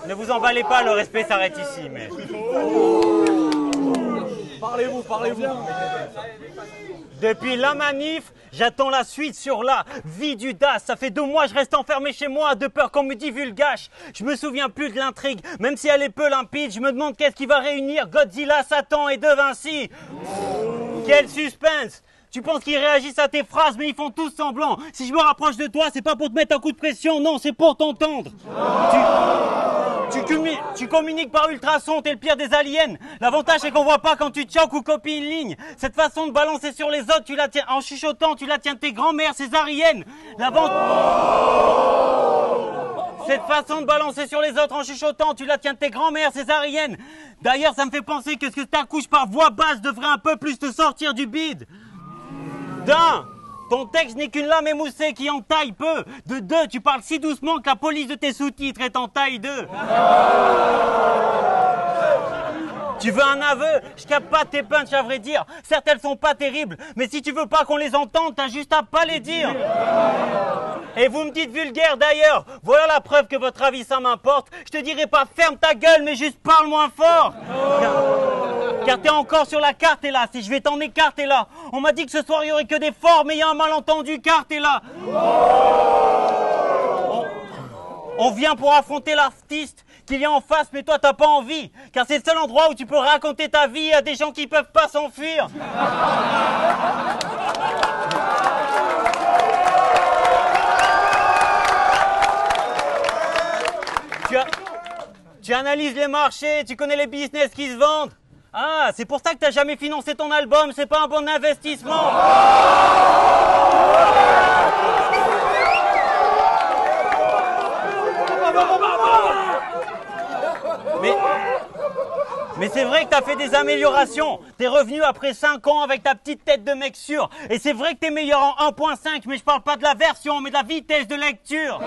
Ne vous emballez pas, le respect s'arrête ici. Mais... Parlez-vous. Depuis la manif, j'attends la suite sur la vie du DAS. Ça fait 2 mois, je reste enfermé chez moi de peur qu'on me divulgâche. Je me souviens plus de l'intrigue, même si elle est peu limpide. Je me demande qu'est-ce qui va réunir Godzilla, Satan et De Vinci. Quel suspense! Tu penses qu'ils réagissent à tes phrases, mais ils font tous semblant. Si je me rapproche de toi, c'est pas pour te mettre un coup de pression, non, c'est pour t'entendre. Tu communiques par ultrason, t'es le pire des aliens. L'avantage, c'est qu'on voit pas quand tu choques ou copies une ligne. Cette façon de balancer sur les autres, tu la tiens en chuchotant, tu la tiens de tes grands-mères césariennes. Cette façon de balancer sur les autres en chuchotant, tu la tiens de tes grands-mères césariennes. D'ailleurs, ça me fait penser que ta couche par voix basse devrait un peu plus te sortir du bide. D'un, ton texte n'est qu'une lame émoussée qui entaille peu. De 2, tu parles si doucement que la police de tes sous-titres est en taille 2. Tu veux un aveu? Je capte pas tes punchs à vrai dire. Certes, elles sont pas terribles, mais si tu veux pas qu'on les entende, t'as juste à pas les dire. Et vous me dites vulgaire d'ailleurs. Voilà la preuve que votre avis ça m'importe. Je te dirai pas ferme ta gueule, mais juste parle moins fort. Car t'es encore sur la carte, hélas, et je vais t'en écarter là. On m'a dit que ce soir il y aurait que des forts, mais il y a un malentendu, car t'es là. On vient pour affronter l'artiste qu'il y a en face, mais toi t'as pas envie. Car c'est le seul endroit où tu peux raconter ta vie à des gens qui peuvent pas s'enfuir. Tu analyses les marchés, tu connais les business qui se vendent. Ah, c'est pour ça que t'as jamais financé ton album, c'est pas un bon investissement. Mais c'est vrai que t'as fait des améliorations. T'es revenu après 5 ans avec ta petite tête de mec sûr. Et c'est vrai que t'es meilleur en 1.5, mais je parle pas de la version, mais de la vitesse de lecture.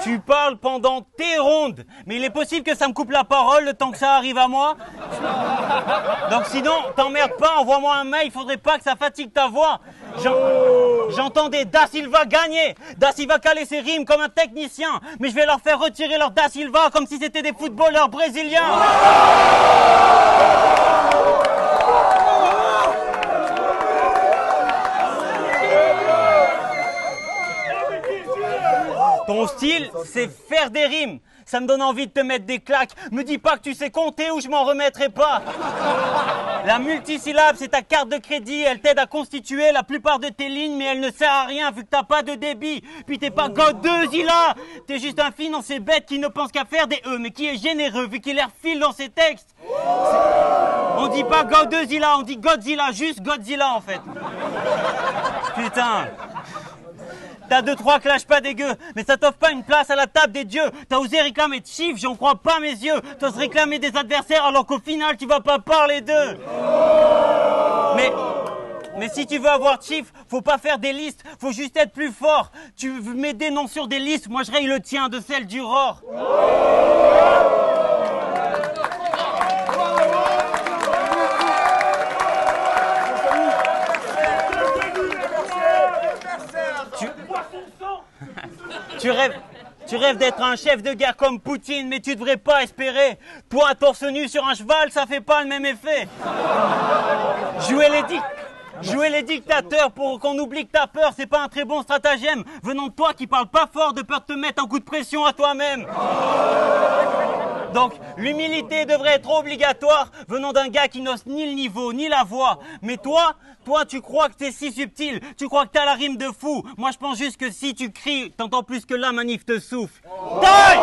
Tu parles pendant tes rondes, mais il est possible que ça me coupe la parole le temps que ça arrive à moi. Donc sinon, t'emmerdes pas, envoie-moi un mail, faudrait pas que ça fatigue ta voix. J'entendais Da Silva gagner. Da Silva caler ses rimes comme un technicien, mais je vais leur faire retirer leur Da Silva comme si c'était des footballeurs brésiliens. Ton style, c'est faire des rimes. Ça me donne envie de te mettre des claques. Me dis pas que tu sais compter ou je m'en remettrai pas. La multisyllabe, c'est ta carte de crédit. Elle t'aide à constituer la plupart de tes lignes, mais elle ne sert à rien vu que t'as pas de débit. Puis t'es pas Godzilla. T'es juste un financier bête qui ne pense qu'à faire des E, mais qui est généreux vu qu'il les refile dans ses textes. On dit pas Godzilla, on dit Godzilla, juste Godzilla en fait. Putain. T'as 2-3 clashs pas dégueux, mais ça t'offre pas une place à la table des dieux. T'as osé réclamer de chiffres, j'en crois pas mes yeux. T'oses réclamer des adversaires alors qu'au final tu vas pas parler d'eux. Mais si tu veux avoir de chiffres, faut pas faire des listes, faut juste être plus fort. Tu mets des noms sur des listes, moi je raye le tien de celle du Roar. Tu rêves d'être un chef de guerre comme Poutine, mais tu devrais pas espérer. Toi, torse nu sur un cheval, ça fait pas le même effet. Jouer les dictateurs pour qu'on oublie que t'as peur, c'est pas un très bon stratagème. Venant de toi qui parle pas fort de peur de te mettre un coup de pression à toi-même. Donc, l'humilité devrait être obligatoire venant d'un gars qui n'ose ni le niveau, ni la voix. Mais toi, tu crois que t'es si subtil, tu crois que t'as la rime de fou. Moi, je pense juste que si tu cries, t'entends plus que la manif te souffle. Taille!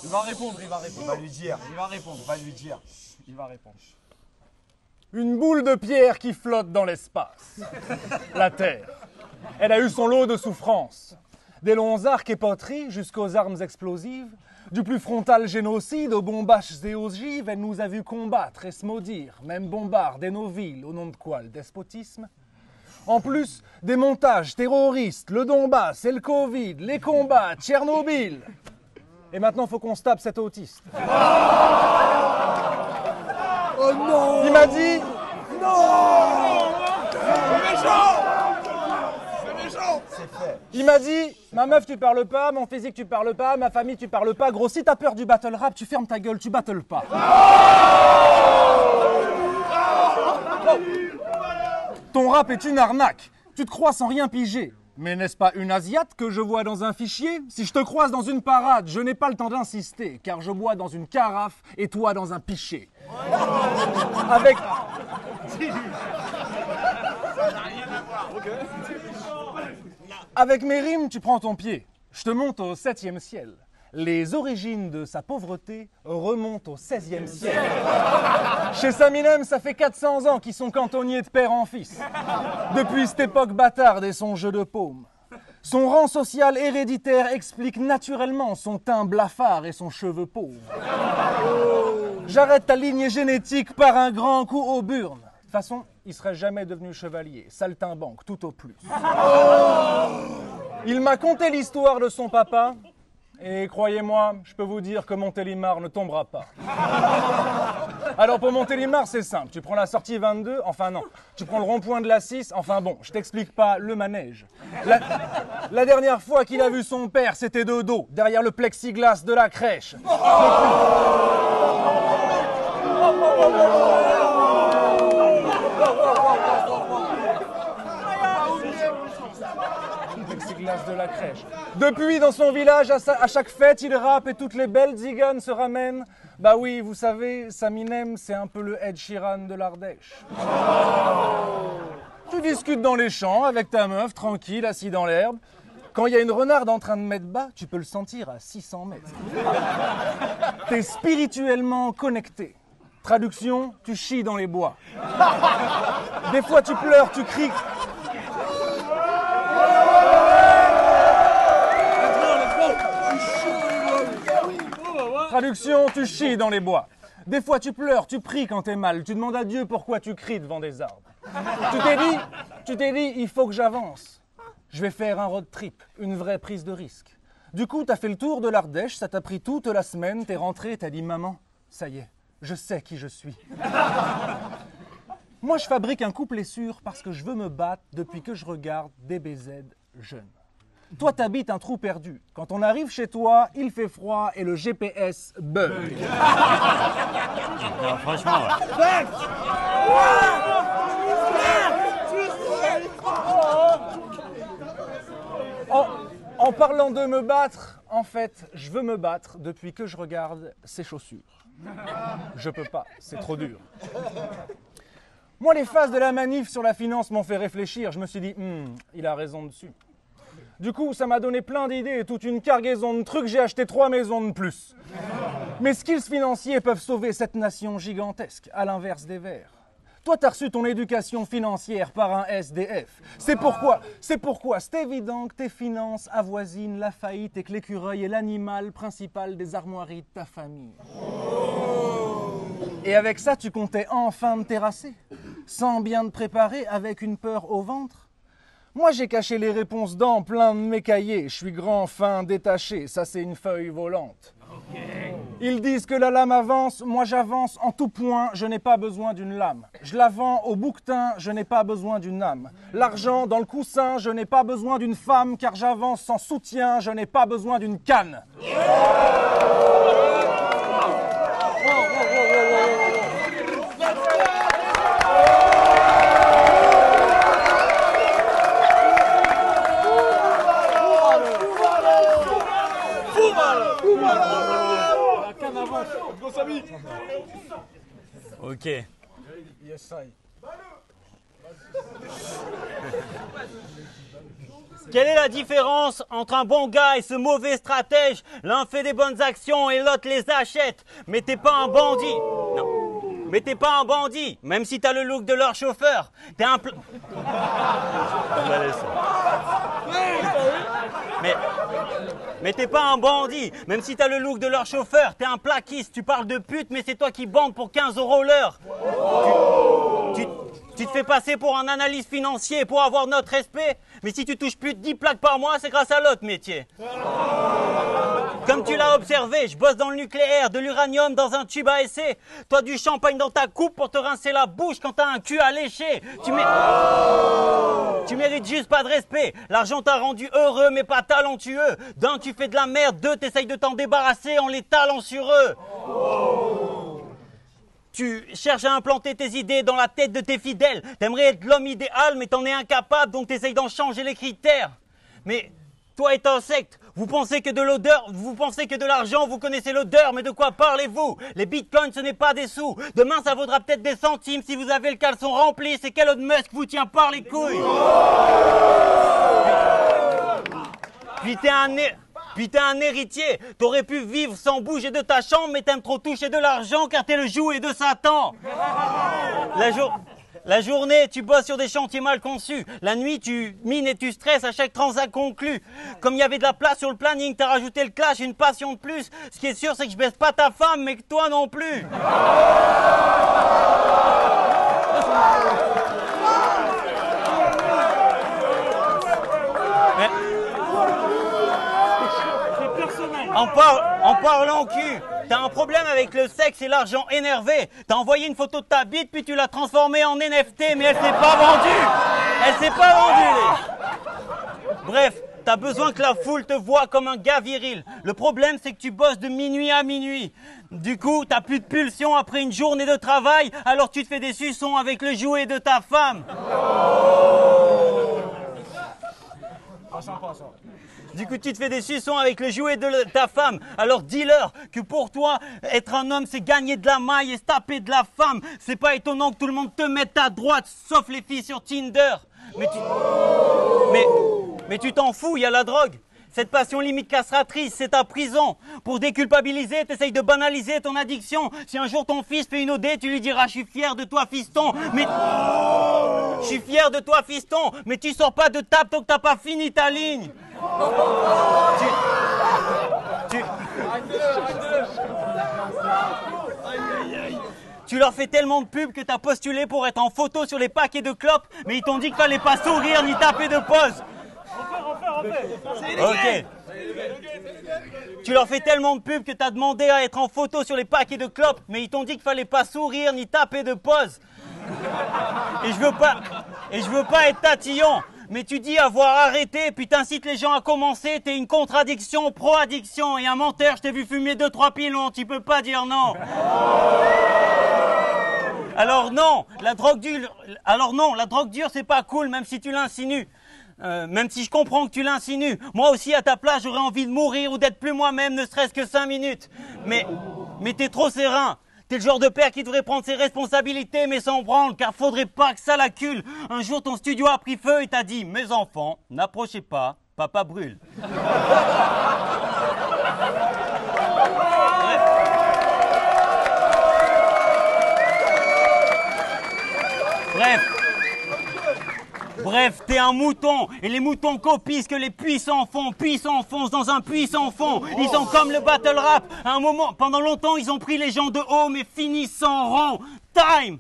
Il va répondre, il va répondre. Il va lui dire. Il va répondre. Il va lui dire. Il va répondre. Une boule de pierre qui flotte dans l'espace. La Terre. Elle a eu son lot de souffrances. Des longs arcs et poteries jusqu'aux armes explosives. Du plus frontal génocide aux bombaches et aux ogives, elle nous a vu combattre et se maudire, même bombarder nos villes, au nom de quoi le despotisme. En plus, des montages terroristes, le Donbass et le Covid, les combats, Tchernobyl. Et maintenant, faut qu'on se tape cet autiste. Oh non! Il m'a dit... Il m'a dit, ma meuf tu parles pas, mon physique tu parles pas, ma famille tu parles pas, gros si t'as peur du battle rap, tu fermes ta gueule, tu battles pas. Ton rap est une arnaque, tu te crois sans rien piger. Mais n'est-ce pas une Asiate que je vois dans un fichier? Si je te croise dans une parade, je n'ai pas le temps d'insister, car je bois dans une carafe et toi dans un pichet. Avec... Avec mes rimes, tu prends ton pied. Je te monte au 7e ciel. Les origines de sa pauvreté remontent au 16e siècle. Chez Saminem, ça fait 400 ans qu'ils sont cantonniers de père en fils. Depuis cette époque bâtarde et son jeu de paume. Son rang social héréditaire explique naturellement son teint blafard et son cheveu pauvre. J'arrête ta lignée génétique par un grand coup aux burnes. De toute façon, il serait jamais devenu chevalier, saltimbanque, tout au plus. Il m'a conté l'histoire de son papa, et croyez-moi, je peux vous dire que Montélimar ne tombera pas. Alors pour Montélimar, c'est simple, tu prends la sortie 22, enfin non, tu prends le rond-point de la 6, enfin bon, je t'explique pas le manège. La dernière fois qu'il a vu son père, c'était de dos, derrière le plexiglas de la crèche. De la crèche. Depuis, dans son village, à chaque fête, il rappe et toutes les belles ziganes se ramènent. Bah oui, vous savez, Saminem, c'est un peu le Ed Sheeran de l'Ardèche. Tu discutes dans les champs avec ta meuf, tranquille, assis dans l'herbe. Quand il y a une renarde en train de mettre bas, tu peux le sentir à 600 mètres. T'es spirituellement connecté. Traduction, tu chies dans les bois. Des fois, tu pleures, tu cries. Traduction, tu chies dans les bois. Des fois, tu pleures, tu pries quand t'es mal. Tu demandes à Dieu pourquoi tu cries devant des arbres. Tu t'es dit, il faut que j'avance. Je vais faire un road trip, une vraie prise de risque. Du coup, t'as fait le tour de l'Ardèche, ça t'a pris toute la semaine, t'es rentré, t'as dit, maman, ça y est, je sais qui je suis. Moi, je fabrique un couplet sûr parce que je veux me battre depuis que je regarde DBZ jeune. Toi, t'habites un trou perdu. Quand on arrive chez toi, il fait froid et le GPS bug. Non, franchement, En parlant de me battre, en fait, je veux me battre depuis que je regarde ses chaussures. Je peux pas, c'est trop dur. Moi, les phases de la manif sur la finance m'ont fait réfléchir. Je me suis dit, il a raison dessus. Du coup, ça m'a donné plein d'idées et toute une cargaison de trucs. J'ai acheté 3 maisons de plus. Mes skills financiers peuvent sauver cette nation gigantesque, à l'inverse des Verts. Toi, t'as reçu ton éducation financière par un SDF. C'est pourquoi, c'est évident que tes finances avoisinent la faillite et que l'écureuil est l'animal principal des armoiries de ta famille. Et avec ça, tu comptais enfin me terrasser, sans bien te préparer, avec une peur au ventre. Moi, j'ai caché les réponses dans plein de mes cahiers. Je suis grand, fin, détaché. Ça, c'est une feuille volante. Okay. Ils disent que la lame avance. Moi, j'avance en tout point. Je n'ai pas besoin d'une lame. Je la vends au bouquetin. Je n'ai pas besoin d'une âme. L'argent dans le coussin. Je n'ai pas besoin d'une femme. Car j'avance sans soutien. Je n'ai pas besoin d'une canne. Ok. Yes, I. Quelle est la différence entre un bon gars et ce mauvais stratège? L'un fait des bonnes actions et l'autre les achète. Mais t'es pas un bandit. Non. Mais t'es pas un bandit, même si t'as le look de leur chauffeur. T'es un Mais t'es pas un bandit, même si t'as le look de leur chauffeur. T'es un plaquiste, tu parles de pute, mais c'est toi qui bandes pour 15 € l'heure. Tu te fais passer pour un analyste financier pour avoir notre respect. Mais si tu touches plus de 10 plaques par mois, c'est grâce à l'autre métier. Comme tu l'as observé, je bosse dans le nucléaire, de l'uranium dans un tube à essai. Toi, du champagne dans ta coupe pour te rincer la bouche quand t'as un cul à lécher. Tu mérites juste pas de respect. L'argent t'a rendu heureux mais pas talentueux. D'un, tu fais de la merde. Deux, t'essayes de t'en débarrasser en les talant sur eux. Tu cherches à implanter tes idées dans la tête de tes fidèles. T'aimerais être l'homme idéal, mais t'en es incapable, donc t'essayes d'en changer les critères. Mais toi et un secte, vous pensez que de l'odeur, vous pensez que de l'argent, vous connaissez l'odeur, mais de quoi parlez-vous? Les bitcoins, ce n'est pas des sous. Demain, ça vaudra peut-être des centimes si vous avez le caleçon rempli. C'est Elon Musk vous tient par les couilles. Puis t'es un héritier. T'aurais pu vivre sans bouger de ta chambre, mais t'aimes trop toucher de l'argent car t'es le jouet de Satan. La journée, tu bosses sur des chantiers mal conçus. La nuit, tu mines et tu stresses à chaque transac conclu. Comme il y avait de la place sur le planning, t'as rajouté le clash, une passion de plus. Ce qui est sûr, c'est que je baisse pas ta femme, mais que toi non plus. En parlant cul, t'as un problème avec le sexe et l'argent énervé. T'as envoyé une photo de ta bite puis tu l'as transformée en NFT, mais elle s'est pas vendue. Elle s'est pas vendue. Bref, t'as besoin que la foule te voie comme un gars viril. Le problème, c'est que tu bosses de minuit à minuit. Du coup, t'as plus de pulsion après une journée de travail, alors tu te fais des suçons avec le jouet de ta femme. Du coup, tu te fais des suçons avec le jouet de ta femme. Alors dis-leur que pour toi, être un homme, c'est gagner de la maille et se taper de la femme. C'est pas étonnant que tout le monde te mette à droite, sauf les filles sur Tinder. Mais tu t'en fous, il y a la drogue. Cette passion limite castratrice, c'est ta prison. Pour déculpabiliser, t'essayes de banaliser ton addiction. Si un jour ton fils fait une OD, tu lui diras « Je suis fier de toi, fiston ». Mais je suis fier de toi, fiston. Mais tu sors pas de table tant que t'as pas fini ta ligne. Tu leur fais tellement de pubs que t'as postulé pour être en photo sur les paquets de clopes, mais ils t'ont dit qu'il fallait pas sourire ni taper de pause. Ok. Tu leur fais tellement de pubs que t'as demandé à être en photo sur les paquets de clopes, mais ils t'ont dit qu'il fallait pas sourire ni taper de pause. Et je veux pas être tatillon. Mais tu dis avoir arrêté, puis t'incites les gens à commencer, t'es une contradiction, pro-addiction, et un menteur, je t'ai vu fumer 2-3 pilons, tu peux pas dire non. Alors non, la drogue dure, c'est pas cool, même si tu l'insinues. Même si je comprends que tu l'insinues. Moi aussi, à ta place, j'aurais envie de mourir ou d'être plus moi-même, ne serait-ce que 5 minutes. Mais t'es trop serein. T'es le genre de père qui devrait prendre ses responsabilités, mais sans branle, car faudrait pas que ça l'accule. Un jour, ton studio a pris feu et t'as dit « Mes enfants, n'approchez pas, papa brûle ». Bref, t'es un mouton, et les moutons copient ce que les puissants font. Puis s'enfoncent dans un puits sans fond. Ils sont comme le battle rap. À un moment, pendant longtemps, ils ont pris les gens de haut, mais finissent en rond. Time!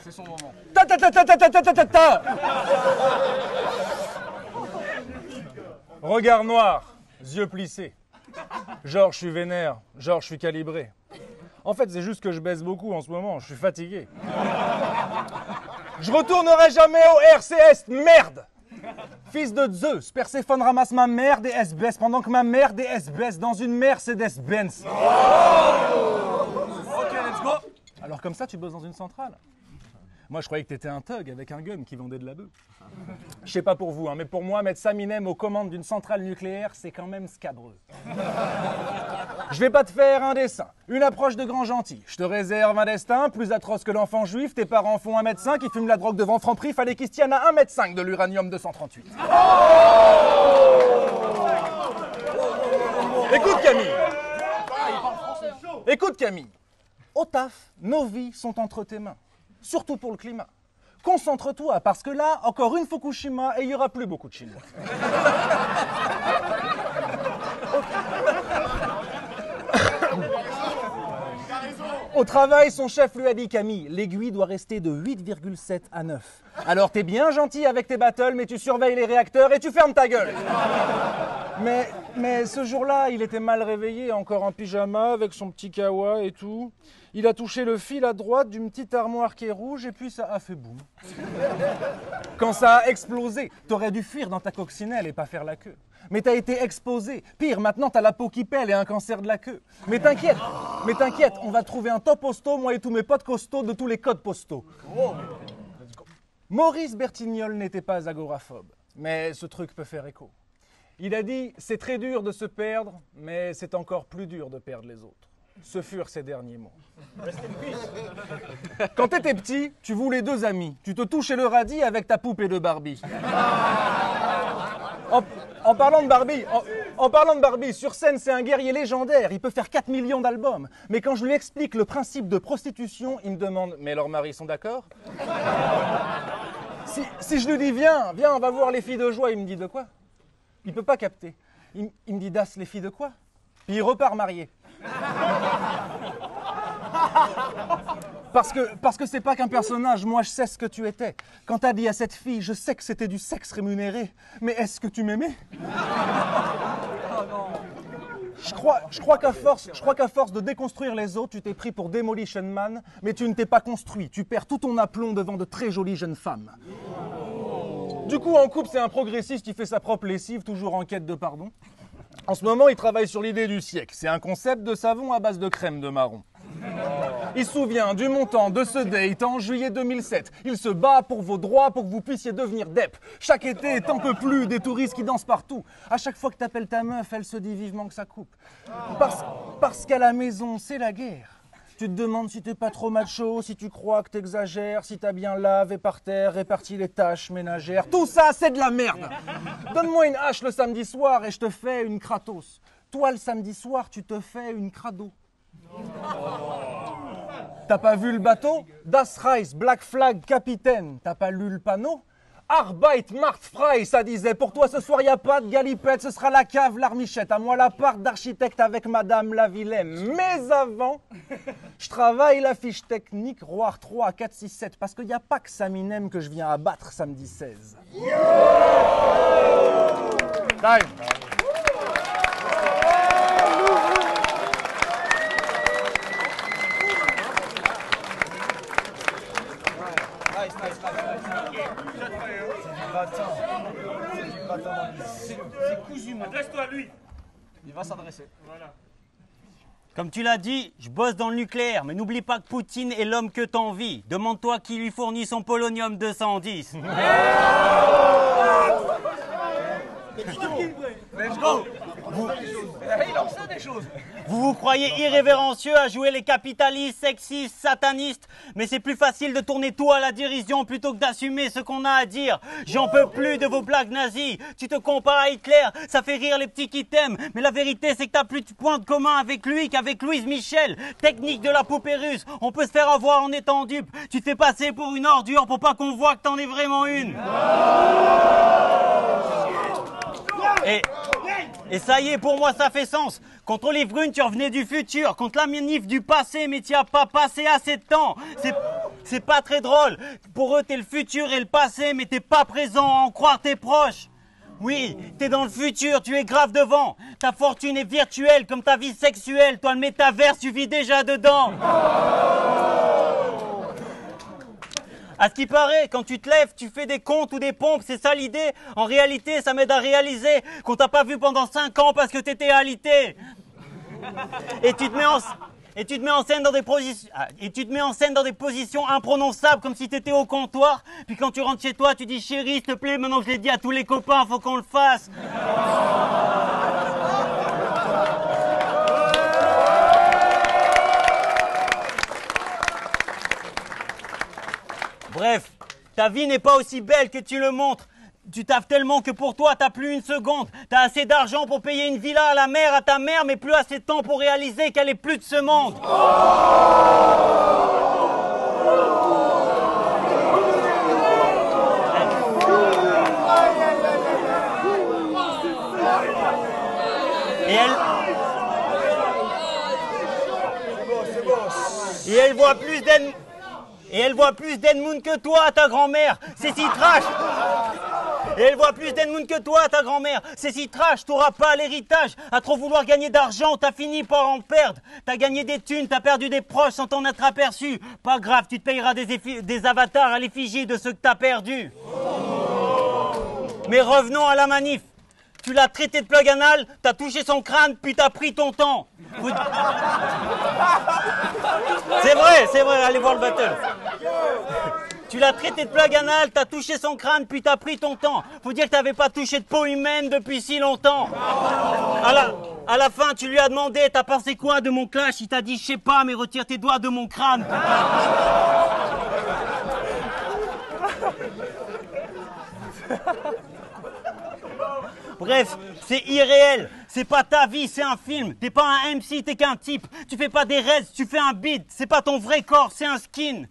C'est son moment. Regard noir, yeux plissés. Genre je suis vénère, genre je suis calibré. En fait, c'est juste que je baisse beaucoup en ce moment, je suis fatigué. Je retournerai jamais au RCS, merde! Fils de Zeus, Perséphone ramasse ma merde et elle se baisse pendant que ma merde et elle se baisse dans une Mercedes-Benz. Ok, let's go. Alors comme ça, tu bosses dans une centrale? Moi, je croyais que t'étais un thug avec un gun qui vendait de la bœuf. Je sais pas pour vous, hein, mais pour moi, mettre Saminem aux commandes d'une centrale nucléaire, c'est quand même scabreux. Je vais pas te faire un dessin, une approche de grand gentil. Je te réserve un destin plus atroce que l'enfant juif. Tes parents font 1m5, ils fument la drogue devant Franprix. Fallait qu'ils se tiennent à 1m5 de l'uranium 238. Écoute Camille. Écoute Camille. Au taf, nos vies sont entre tes mains. Surtout pour le climat. Concentre-toi, parce que là, encore une Fukushima et il n'y aura plus beaucoup de Chinois. Au travail, son chef lui a dit, Camille, l'aiguille doit rester de 8,7 à 9. Alors t'es bien gentil avec tes battles, mais tu surveilles les réacteurs et tu fermes ta gueule. Mais ce jour-là, il était mal réveillé, encore en pyjama, avec son petit kawa et tout. Il a touché le fil à droite d'une petite armoire qui est rouge et puis ça a fait boum. Quand ça a explosé, t'aurais dû fuir dans ta coccinelle et pas faire la queue. Mais t'as été exposé. Pire, maintenant t'as la peau qui pèle et un cancer de la queue. Mais t'inquiète, on va trouver un top hosto, moi et tous mes potes costauds de tous les codes postaux. Maurice Bertignolles n'était pas agoraphobe, mais ce truc peut faire écho. Il a dit « C'est très dur de se perdre, mais c'est encore plus dur de perdre les autres. » Ce furent ses derniers mots. Quand t'étais petit, tu voulais 2 amis. Tu te touchais le radis avec ta poupée de Barbie. En parlant de Barbie, sur scène, c'est un guerrier légendaire. Il peut faire 4 millions d'albums. Mais quand je lui explique le principe de prostitution, il me demande « Mais leurs maris sont d'accord ?» Si je lui dis « Viens, on va voir les filles de joie », il me dit « De quoi ?» Il peut pas capter. Il me dit « Das, les filles de quoi ?» Puis il repart marié. Parce que c'est pas qu'un personnage, moi je sais ce que tu étais. Quand t'as dit à cette fille, je sais que c'était du sexe rémunéré, mais est-ce que tu m'aimais? Je crois qu'à force de déconstruire les autres, tu t'es pris pour Demolition Man, mais tu ne t'es pas construit. Tu perds tout ton aplomb devant de très jolies jeunes femmes. Du coup, en couple, c'est un progressiste qui fait sa propre lessive, toujours en quête de pardon. En ce moment, il travaille sur l'idée du siècle. C'est un concept de savon à base de crème de marron. Il se souvient du montant de ce date en juillet 2007. Il se bat pour vos droits, pour que vous puissiez devenir dep. Chaque été, t'en peux plus des touristes qui dansent partout. À chaque fois que t'appelles ta meuf, elle se dit vivement que ça coupe. Parce qu'à la maison, c'est la guerre. Tu te demandes si t'es pas trop macho, si tu crois que t'exagères, si t'as bien lavé par terre, réparti les tâches ménagères. Tout ça, c'est de la merde. Donne-moi une hache le samedi soir et je te fais une Kratos. Toi, le samedi soir, tu te fais une crado. T'as pas vu le bateau? Das Reis, Black Flag, capitaine. T'as pas lu le panneau? Arbeit macht frei, ça disait. Pour toi, ce soir, y a pas de galipette. Ce sera la cave, l'armichette. À moi, l'appart d'architecte avec Madame la Vilaine. Mais avant, je travaille la fiche technique Roar 3 4 6 7. Parce qu'il n'y a pas que Saminem que je viens abattre samedi 16. Time. C'est cousu, mon. Adresse-toi à lui. Il va s'adresser. Voilà. Comme tu l'as dit, je bosse dans le nucléaire, mais n'oublie pas que Poutine est l'homme que t'envies. Demande-toi qui lui fournit son polonium 210. Let's go. Il en sait des choses. Vous croyez irrévérencieux à jouer les capitalistes, sexistes, satanistes, mais c'est plus facile de tourner tout à la dérision plutôt que d'assumer ce qu'on a à dire. J'en peux plus de vos blagues nazies. Tu te compares à Hitler, ça fait rire les petits qui t'aiment, mais la vérité c'est que t'as plus de points de commun avec lui qu'avec Louise Michel. Technique de la poupée russe, on peut se faire avoir en étant dupe. Tu te fais passer pour une ordure pour pas qu'on voit que t'en es vraiment une. Et ça y est, pour moi, ça fait sens. Contre les brunes, tu revenais du futur. Contre la manif du passé, mais tu as pas passé assez de temps. C'est pas très drôle. Pour eux, t'es le futur et le passé, mais t'es pas présent à en croire tes proches. Oui, t'es dans le futur, tu es grave devant. Ta fortune est virtuelle comme ta vie sexuelle. Toi, le métaverse, tu vis déjà dedans. À ce qui paraît, quand tu te lèves, tu fais des comptes ou des pompes, c'est ça l'idée. En réalité, ça m'aide à réaliser qu'on t'a pas vu pendant 5 ans parce que t'étais alité. Et Et tu te mets en scène dans des positions imprononçables comme si tu étais au comptoir. Puis quand tu rentres chez toi, tu dis chérie, s'il te plaît, maintenant que je l'ai dit à tous les copains, faut qu'on le fasse. Bref, ta vie n'est pas aussi belle que tu le montres. Tu taffes tellement que pour toi, t'as plus une seconde. T'as assez d'argent pour payer une villa à la mer, à ta mère, mais plus assez de temps pour réaliser qu'elle est plus de ce monde. Et elle voit plus d'Edmund que toi, ta grand-mère. C'est si trash. Et elle voit plus d'Edmund que toi, ta grand-mère. C'est si trash, t'auras pas l'héritage. À trop vouloir gagner d'argent, t'as fini par en perdre. T'as gagné des thunes, t'as perdu des proches sans t'en être aperçu. Pas grave, tu te payeras des avatars à l'effigie de ceux que t'as perdus. Mais revenons à la manif. Tu l'as traité de plug anal, t'as touché son crâne, puis t'as pris ton temps. C'est vrai, allez voir le battle. Tu l'as traité de plug anal, t'as touché son crâne, puis t'as pris ton temps. Faut dire que t'avais pas touché de peau humaine depuis si longtemps. À la fin, tu lui as demandé, t'as pensé quoi de mon clash? Il t'a dit, je sais pas, mais retire tes doigts de mon crâne. Bref, c'est irréel. C'est pas ta vie, c'est un film. T'es pas un MC, t'es qu'un type. Tu fais pas des raids, tu fais un beat. C'est pas ton vrai corps, c'est un skin.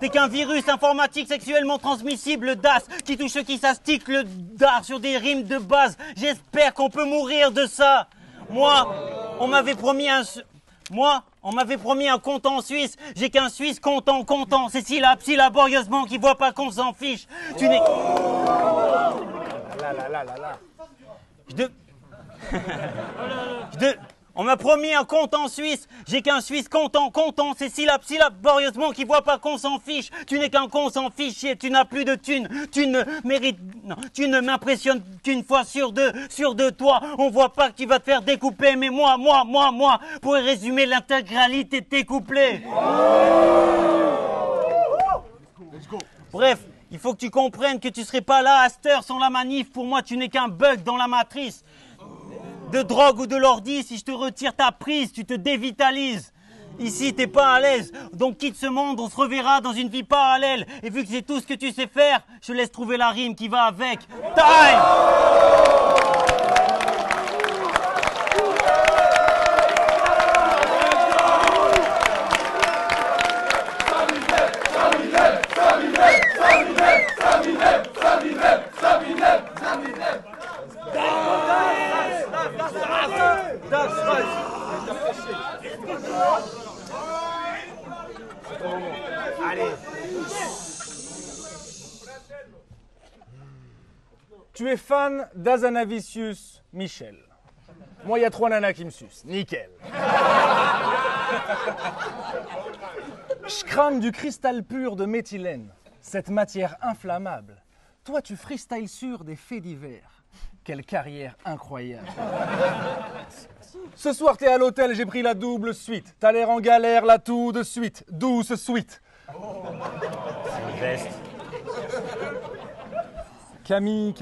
T'es qu'un virus informatique sexuellement transmissible DAS qui touche ceux qui s'astiquent le dard sur des rimes de base. J'espère qu'on peut mourir de ça. Moi, on m'avait promis un compte en Suisse. J'ai qu'un Suisse content. C'est si laborieusement qu'il voit pas qu'on s'en fiche. Tu n'es... On m'a promis un compte en Suisse. J'ai qu'un Suisse content. C'est si laborieusement qu'il voit pas qu'on s'en fiche. Tu n'es qu'un con sans fichier. Tu n'as plus de thunes. Tu ne m'impressionnes qu'une fois sur deux toi. On voit pas que tu vas te faire découper. Mais moi, pourrais résumer l'intégralité de tes couplets. Bref, il faut que tu comprennes que tu serais pas là à cette heure sans la manif. Pour moi, tu n'es qu'un bug dans la matrice. De drogue ou de l'ordi, si je te retire ta prise, tu te dévitalises. Ici, t'es pas à l'aise, donc quitte ce monde, on se reverra dans une vie parallèle. Et vu que c'est tout ce que tu sais faire, je te laisse trouver la rime qui va avec. Time! Tu es fan d'Azanavicius Michel. Moi, il y a 3 nanas qui me sucent. Nickel. Je crame du cristal pur de méthylène, cette matière inflammable. Toi, tu freestyles sur des faits divers. Quelle carrière incroyable. Ce soir, t'es à l'hôtel, j'ai pris la double suite. T'as l'air en galère, là, tout de suite. Douce suite. Veste. Camille.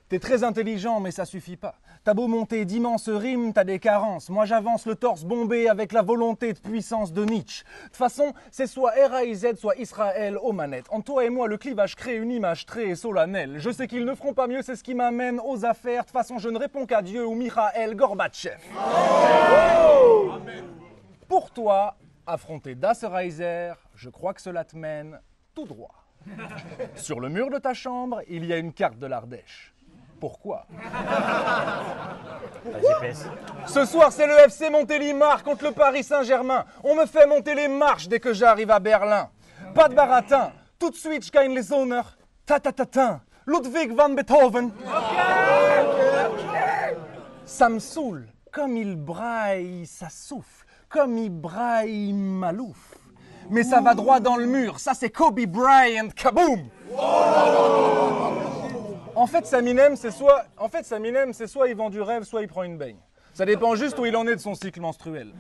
T'es très intelligent, mais ça suffit pas. T'as beau monter d'immenses rimes, t'as des carences. Moi, j'avance le torse bombé avec la volonté de puissance de Nietzsche. De toute façon, c'est soit R.A.I.Z, soit Israël aux manettes. En toi et moi, le clivage crée une image très solennelle. Je sais qu'ils ne feront pas mieux, c'est ce qui m'amène aux affaires. De toute façon, je ne réponds qu'à Dieu ou Mikhail Gorbatchev. Oh Pour toi, affronter Das Reiser, je crois que cela te mène tout droit. Sur le mur de ta chambre, il y a une carte de l'Ardèche. Pourquoi? Ce soir, c'est le FC Montélimar contre le Paris Saint-Germain. On me fait monter les marches dès que j'arrive à Berlin. Pas de baratin. Tout de suite, je gagne les honneurs. Ta-ta-ta-ta. Ludwig van Beethoven. Ça me saoule. Comme il braille, ça souffle. Comme il braille, Malouf. Mais ça va droit dans le mur. Ça, c'est Kobe Bryant. Kaboom! En fait, Saminem, c'est soit il vend du rêve, soit il prend une baigne. Ça dépend juste où il en est de son cycle menstruel.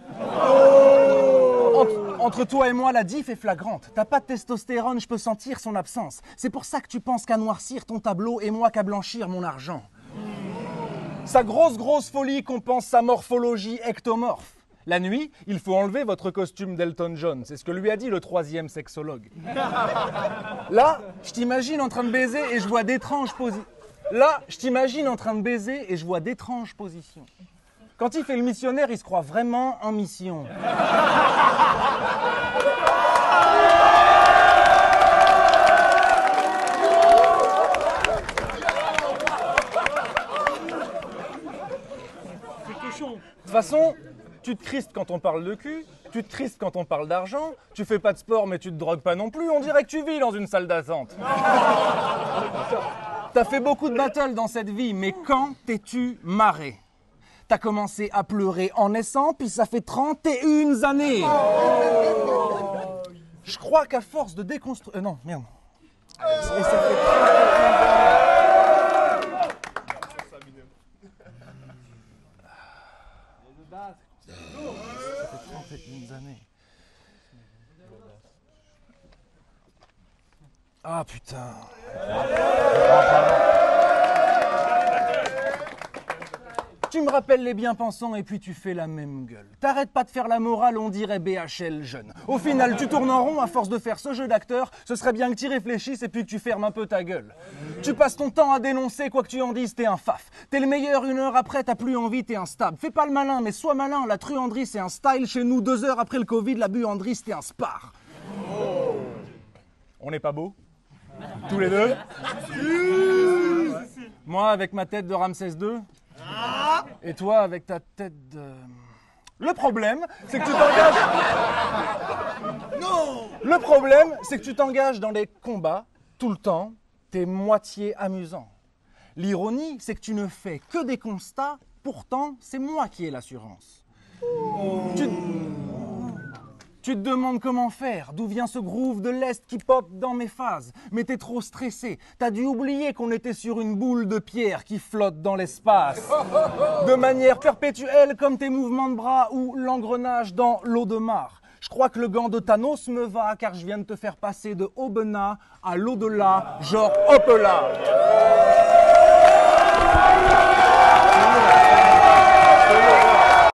Entre toi et moi, la diff est flagrante. T'as pas de testostérone, je peux sentir son absence. C'est pour ça que tu penses qu'à noircir ton tableau et moi qu'à blanchir mon argent. Sa grosse folie compense sa morphologie ectomorphe. La nuit, il faut enlever votre costume d'Elton John. C'est ce que lui a dit le 3e sexologue. Là, je t'imagine en train de baiser et je vois d'étranges positions. Quand il fait le missionnaire, il se croit vraiment en mission. De toute façon, tu te cristes quand on parle de cul, tu te cristes quand on parle d'argent, tu fais pas de sport mais tu te drogues pas non plus, on dirait que tu vis dans une salle d'attente. T'as fait beaucoup de battles dans cette vie, mais quand t'es-tu marré? T'as commencé à pleurer en naissant, puis ça fait 31 années. Je crois qu'à force de déconstruire... non, merde. Et ça fait 31 années. Ah putain. Tu me rappelles les bien-pensants et puis tu fais la même gueule. T'arrêtes pas de faire la morale, on dirait BHL jeune. Au final, tu tournes en rond à force de faire ce jeu d'acteur. Ce serait bien que tu réfléchisses et puis que tu fermes un peu ta gueule. Tu passes ton temps à dénoncer, quoi que tu en dises, t'es un faf. T'es le meilleur, 1 heure après, t'as plus envie, t'es instable. Fais pas le malin, mais sois malin. La truanderie, c'est un style. Chez nous, 2 heures après le Covid, la buanderie, c'était un spar. On n'est pas beau? Tous les deux? Moi, avec ma tête de Ramsès II. Et toi, avec ta tête de... Le problème, c'est que tu t'engages... Non! Le problème, c'est que tu t'engages dans les combats, tout le temps, t'es moitié amusant. L'ironie, c'est que tu ne fais que des constats, pourtant, c'est moi qui ai l'assurance. Tu te demandes comment faire, d'où vient ce groove de l'Est qui pop dans mes phases. Mais t'es trop stressé, t'as dû oublier qu'on était sur une boule de pierre qui flotte dans l'espace. De manière perpétuelle comme tes mouvements de bras ou l'engrenage dans l'eau de mare. Je crois que le gant de Thanos me va car je viens de te faire passer de Aubenas à l'au-delà, genre hop là.